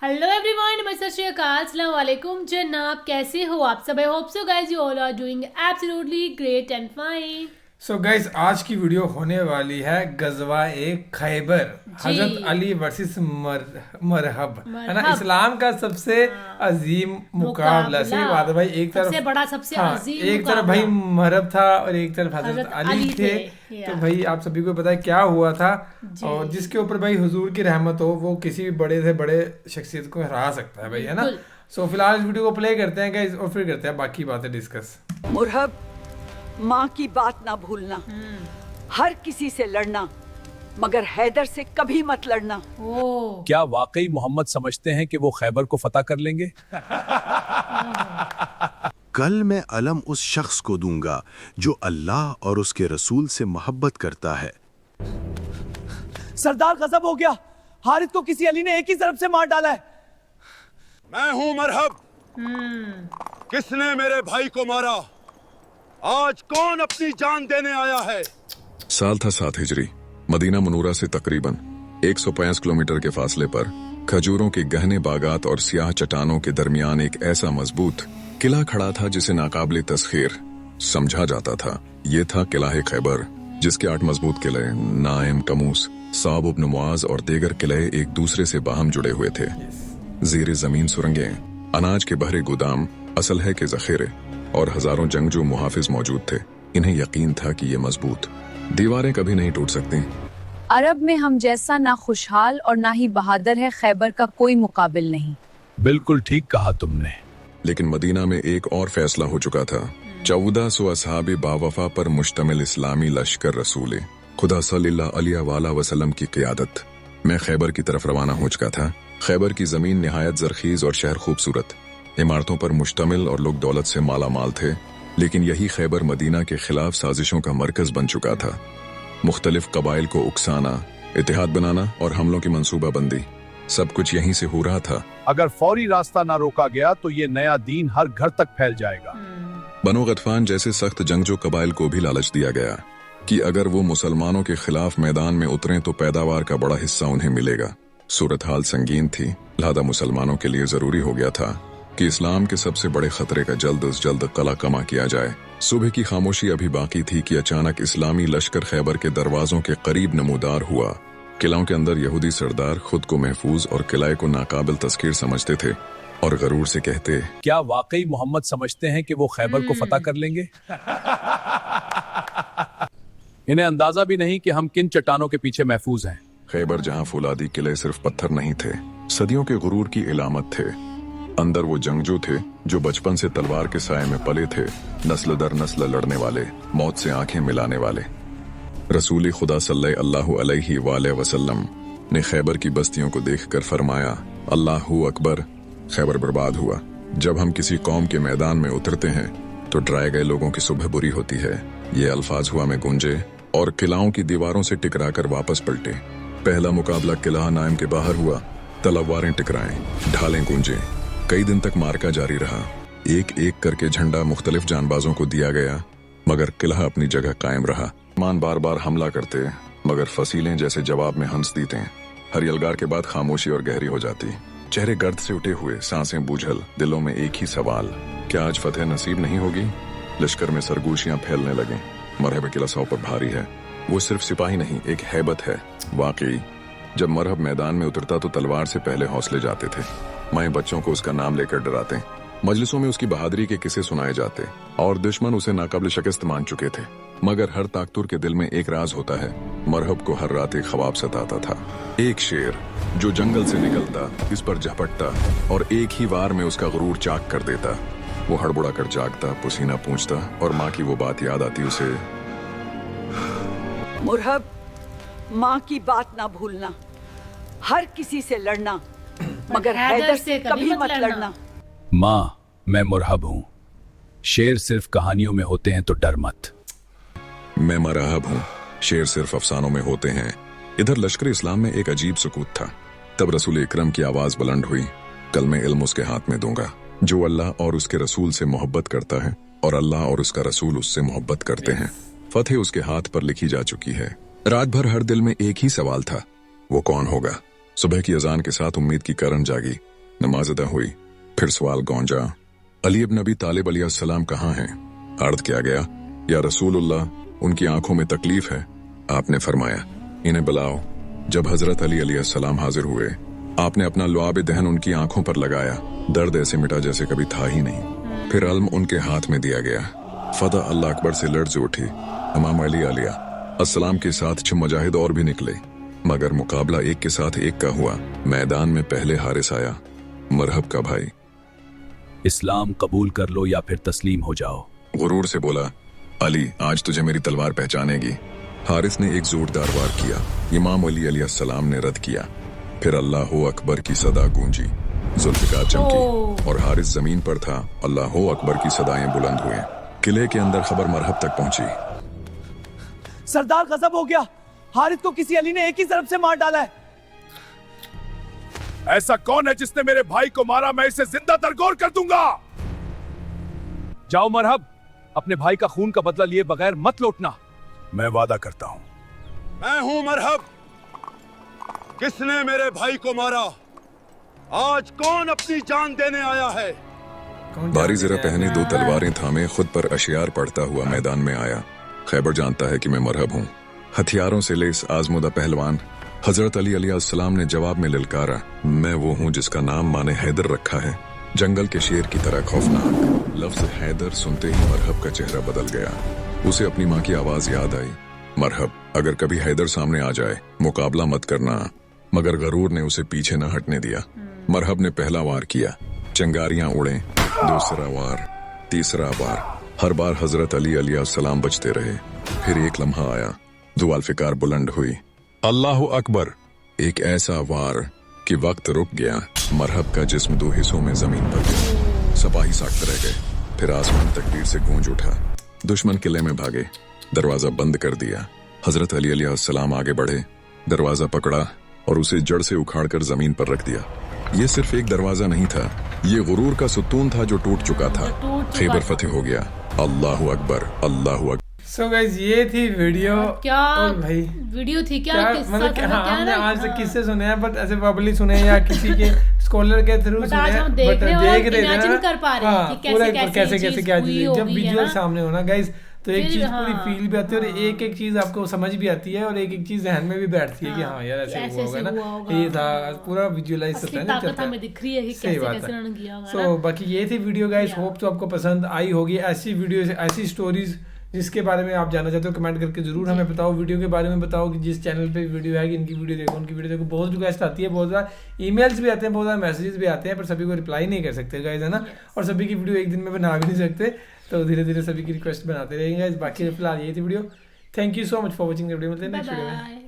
Hello everyone, नमस्ते, सत श्री अकाल, अस्सलाम वालेकुम जनाब। कैसे हो आप सब? I hope so guys you all are doing absolutely great and fine. So guys आज की वीडियो होने वाली है गजवा-ए खैबर, हजरत अली वर्सेस मरहब, है ना। इस्लाम का सबसे अजीम मुकाबला। सही बात है भाई। एक तरफ सबसे बड़ा, सबसे अजीम एक तरफ भाई मरहब था और एक तरफ हजरत अली थे। तो भाई आप सभी को पता है क्या हुआ था, और जिसके ऊपर भाई हुजूर की रहमत हो वो किसी भी बड़े से बड़े शख्सियत को हरा सकता है भाई, है ना। सो फिलहाल इस वीडियो को प्ले करते हैं गाइज और फिर करते हैं बाकी बातें डिस्कस। मुरहब, माँ की बात ना भूलना, हर किसी से लड़ना मगर हैदर से कभी मत लड़ना। क्या वाकई मोहम्मद समझते हैं कि वो खैबर को फतह कर लेंगे? कल मैं अलम उस शख्स को दूंगा जो अल्लाह और उसके रसूल से मोहब्बत करता है। सरदार गजब हो गया, हारिस को किसी अली ने एक ही ज़रब से मार डाला है। मैं हूं मरहब। किसने मेरे भाई को मारा? आज कौन अपनी जान देने आया है? साल था 7 हिजरी। मदीना मुनूरा से तकरीबन 150 किलोमीटर के फासले पर खजूरों के गहने बागात और सियाह चट्टानों के दरमियान एक ऐसा मजबूत किला खड़ा था जिसे नाकाबिले तस्खीर समझा जाता था। ये था किला खैबर, जिसके 8 मजबूत किले नाइम, कमूस, साब इब्न मुआज और दीगर किले एक दूसरे से बाहम जुड़े हुए थे। ज़ेरे जमीन सुरंगें, अनाज के बहरे गोदाम, असलहे के जखीरे और हजारों जंगजू मुहाफिज मौजूद थे। इन्हें यकीन था कि ये मजबूत दीवारें कभी नहीं टूट सकती। अरब में हम जैसा ना खुशहाल और ना ही बहादुर है खैबर का कोई मुकाबिल नहीं। बिल्कुल ठीक कहा तुमने। लेकिन मदीना में एक और फैसला हो चुका था। 1400 असहाबे बावफा पर मुश्तमिल इस्लामी लश्कर रसूल खुदा सल्लल्लाहु अलैहि वसल्लम की क़ियादत में खैबर की तरफ रवाना हो चुका था। खैबर की जमीन निहायत जरखीज और शहर खूबसूरत, इमारतों पर मुश्तमिल और लोग दौलत से माला माल थे। लेकिन यही खैबर मदीना के खिलाफ साजिशों का मरकज बन चुका था। मुख्तलिफ कबाइल को उकसाना, इत्तेहाद बनाना और हमलों की मंसूबा बंदी, सब कुछ यहीं से हो रहा था। अगर फौरी रास्ता ना रोका गया तो ये नया दीन हर घर तक फैल जाएगा। बनो गतफान जैसे सख्त जंगजू कबाइल को भी लालच दिया गया कि अगर वो मुसलमानों के खिलाफ मैदान में उतरें तो पैदावार का बड़ा हिस्सा उन्हें मिलेगा। सूरत हाल संगीन थी, लिहाजा मुसलमानों के लिए जरूरी हो गया था कि इस्लाम के सबसे बड़े खतरे का जल्द अज जल्द कला कमा किया जाए। सुबह की खामोशी अभी बाकी थी कि अचानक इस्लामी लश्कर खैबर के दरवाजों के करीब नमूदार हुआ। किलाओं के अंदर यहूदी सरदार खुद को महफूज और किले को नाकाबिल तस्कीर समझते थे और गरूर से कहते, क्या वाकई मोहम्मद समझते हैं कि वो खैबर को फतह कर लेंगे? इन्हें अंदाजा भी नहीं कि हम किन चट्टानों के पीछे महफूज हैं। खैबर जहां फौलादी किले सिर्फ पत्थर नहीं थे, सदियों के गुरूर की इलामत थे। अंदर वो जंगजू थे जो बचपन से तलवार के साए में पले थे, नस्ल दर नस्ल लड़ने वाले, मौत से आंखें मिलाने वाले। रसूल खुदा सल्लल्लाहु अलैहि वसल्लम ने खैबर की बस्तियों को देखकर फरमाया, अल्लाहु अकबर। खैबर बर्बाद हुआ। जब हम किसी कौम के मैदान में उतरते हैं तो डराए गए लोगों की सुबह बुरी होती है। ये अल्फाज हुआ में गूंजे और किलाओं की दीवारों से टकराकर वापस पलटे। पहला मुकाबला किला नाइम के बाहर हुआ। तलवारें टकराएं, ढालें गूंजे। कई दिन तक मार्का जारी रहा। एक एक करके झंडा मुख्तलिफ जानबाजों को दिया गया, मगर किला अपनी जगह कायम रहा। मान बार बार हमला करते, मगर फसीलें जैसे जवाब में हंस देते। हर यलगार के बाद खामोशी और गहरी हो जाती। चेहरे गर्द से उठे हुए, सांसें बूझल, दिलों में एक ही सवाल, क्या आज फतेह नसीब नहीं होगी? लश्कर में सरगोशियां फैलने लगे। मरहब किला सौ पर भारी है। वो सिर्फ सिपाही नहीं, एक हैबत है। वाकई जब मरहब मैदान में उतरता तो तलवार से पहले हौसले जाते थे। माएं बच्चों को उसका नाम लेकर डराते, मजलिसों में उसकी बहादुरी के किस्से सुनाए जाते और दुश्मन उसे नाकाबिल शिकस्त मान चुके थे। मगर हर ताकतूर के दिल में एक राज होता है। मरहब को हर रात एक ख्वाब सताता था। एक शेर जो जंगल से निकलता, इस पर झपटता और एक ही वार में उसका गुरूर चाक कर देता। वो हड़बड़ा कर जागता, पसीना पूंछता और माँ की वो बात याद आती उसे, मुरहब, माँ की बात ना भूलना, हर किसी से लड़ना मगर हैदर से कभी मत लड़ना। माँ, मैं मुरहब हूँ। शेर सिर्फ कहानियों में होते हैं तो डर मत। मैं मरहब हूँ, शेर सिर्फ अफसानों में होते हैं। इधर लश्कर इस्लाम में एक अजीब सुकूत था। तब रसूल इकरम की आवाज बुलंद हुई, कल मैं इल्म उसके हाथ में दूंगा जो अल्लाह और उसके रसूल से मोहब्बत करता है और अल्लाह और उसका रसूल उससे मोहब्बत करते हैं। फतेह उसके हाथ पर लिखी जा चुकी है। रात भर हर दिल में एक ही सवाल था, वो कौन होगा? सुबह की अजान के साथ उम्मीद की करन जागी। नमाज अदा हुई। फिर सवाल गूंजा, अली इब्न अबी तालिब अलैहिस्सलाम कहाँ हैं? अर्ज किया गया, या रसूलुल्लाह, उनकी आंखों में तकलीफ है। आपने फरमाया, इन्हें बुलाओ। जब हजरत अली अलैहिस्सलाम हाजिर हुए, आपने अपना लुआब दहन उनकी आंखों पर लगाया। दर्द ऐसे मिटा जैसे कभी था ही नहीं। फिर अलम उनके हाथ में दिया गया। फतह अल्लाह अकबर से लर्ज उठी। इमाम अली आलिया अस्सलाम के साथ 6 मुजाहिद और भी निकले, मगर मुकाबला एक के साथ एक का हुआ। मैदान में पहले हारिस आया, मरहब का भाई। इस्लाम कबूल कर लो या फिर तस्लीम हो जाओ। गुरूर से बोला, अली आज तुझे मेरी तलवार पहचानेगी। हारिस ने एक जोरदार वार किया। इमाम अली अलैहिस्सलाम ने रद्द किया। फिर अल्लाह अकबर की सदा गूंजी। जुल्फिकार चमकी और हारिस जमीन पर था। अल्लाह अकबर की सदाएं बुलंद हुए। किले के अंदर खबर मरहब तक पहुंची। सरदार गजब हो गया, हारिस को किसी अली ने एक ही ज़रब से मार डाला है। ऐसा कौन है जिसने मेरे भाई को मारा? मैं इसे जिंदा दरगोर कर दूंगा। जाओ मरहब, अपने भाई का खून का बदला लिए बगैर मत लौटना। मैं वादा करता हूं। मैं हूं मरहब। किसने मेरे भाई को मारा? आज कौन अपनी जान देने आया है? बारी जरा पहने 2 तलवारें थामे खुद पर अशियार पढ़ता हुआ मैदान में आया। खैबर जानता है कि मैं मरहब हूँ। हथियारों से लेस आजमुदा पहलवान हजरत अली अलैहिस्सलाम ने जवाब में ललकारा, मैं वो हूँ जिसका नाम माने हैदर रखा है, जंगल के शेर की तरह खौफनाक। लफ्ज हैदर सुनते ही मरहब का चेहरा बदल गया। उसे अपनी माँ की आवाज याद आई, मरहब, अगर कभी हैदर सामने आ जाए मुकाबला मत करना। मगर गरूर ने उसे पीछे न हटने दिया। मरहब ने पहला वार किया, चिंगारियां उड़े। दूसरा वार, तीसरा वार, हर बार हजरत अली अलैहिस्सलाम बचते रहे। फिर एक लम्हा आया, जुल्फिकार बुलंद हुई। अल्लाह अकबर। एक ऐसा वार कि वक्त रुक गया। मरहब का जिस्म 2 हिस्सों में जमीन पर गिरा। सिपाही साख्त रह गए। फिर आसमान तकबीर से गूंज उठा। दुश्मन किले में भागे। दरवाजा बंद कर दिया। हजरत अली अलैहिस्सलाम आगे बढ़े, दरवाजा पकड़ा और उसे जड़ से उखाड़कर जमीन पर रख दिया। ये सिर्फ एक दरवाजा नहीं था, ये गुरूर का सुतून था जो टूट चुका था। खैबर फतेह हो गया। अल्लाह अकबर, अल्लाह अकबर। सो गाइस, ये थी वीडियो। क्या भाई वीडियो थी? क्या मतलब हमने आज तक किससे सुने हैं, बट ऐसे पब्लिक सुने या किसी के स्कॉलर के थ्रू सुने हैं, बट देख रहे हैं कर पा रहे हैं कि कैसे क्या चीज जब विजुअल सामने होना गाइस, तो एक चीज पूरी फील भी आती है और एक एक चीज आपको समझ भी आती है और एक एक चीज ध्यान में भी बैठती है कि हाँ यार ऐसे हुआ होगा ना, ये था पूरा विजुअलाइज होता है ना, चलता है। दिख रही है कि कैसे रन किया होगा। सो बाकी ये थी वीडियो गाइस, होप तो आपको पसंद आई होगी। ऐसी वीडियो, ऐसी स्टोरीज जिसके बारे में आप जानना चाहते हो कमेंट करके जरूर हमें बताओ। वीडियो के बारे में बताओ कि जिस चैनल पे वीडियो है कि इनकी वीडियो देखो, उनकी वीडियो देखो। बहुत रिक्वेस्ट आती है, बहुत ज़्यादा ईमेल्स भी आते हैं, बहुत ज़्यादा मैसेजेस भी आते हैं, पर सभी को रिप्लाई नहीं कर सकते गाइस, है ना। और सभी की वीडियो एक दिन में बना भी नहीं सकते, तो धीरे धीरे सभी की रिक्वेस्ट बनाते रहेंगे। बाकी फिलहाल ये थी video. Thank you so much for watching video. मिलते हैं नेक्स्ट वीडियो में।